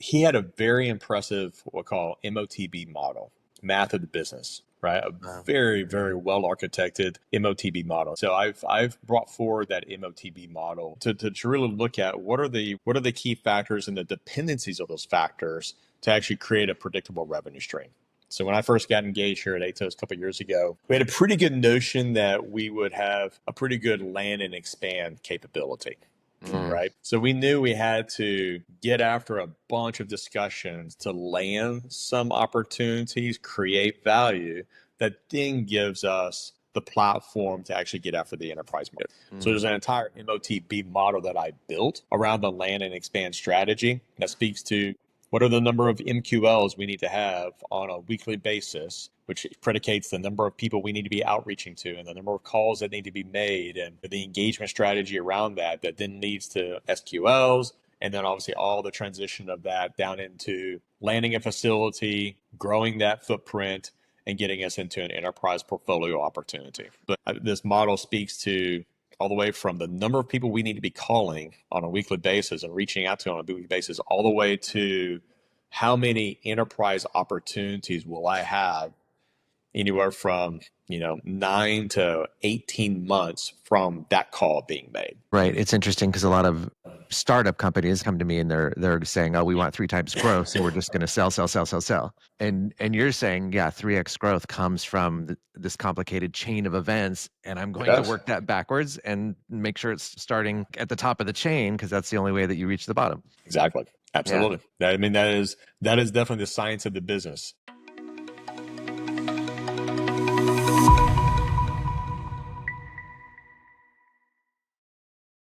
he had a very impressive, what we call MOTB model, math of the business, right? A Wow. very, very well architected MOTB model. So I've brought forward that MOTB model to really look at what are the key factors and the dependencies of those factors to actually create a predictable revenue stream. So when I first got engaged here at Aetos a couple of years ago, we had a pretty good notion that we would have a pretty good land and expand capability. Right. So we knew we had to get after a bunch of discussions to land some opportunities, create value that then gives us the platform to actually get after the enterprise market. So there's an entire MOTB model that I built around the land and expand strategy that speaks to what are the number of MQLs we need to have on a weekly basis, which predicates the number of people we need to be outreaching to and the number of calls that need to be made and the engagement strategy around that then leads to SQLs. And then obviously all the transition of that down into landing a facility, growing that footprint, and getting us into an enterprise portfolio opportunity. But this model speaks to all the way from the number of people we need to be calling on a weekly basis and reaching out to on a weekly basis, all the way to how many enterprise opportunities will I have anywhere from 9 to 18 months from that call being made. Right. It's interesting because a lot of startup companies come to me and they're saying, "Oh, we want 3 times growth, so we're just going to sell." And you're saying, yeah, 3x growth comes from this complicated chain of events, and I'm going to work that backwards and make sure it's starting at the top of the chain because that's the only way that you reach the bottom. Exactly. Absolutely. Yeah. I mean, that is definitely the science of the business.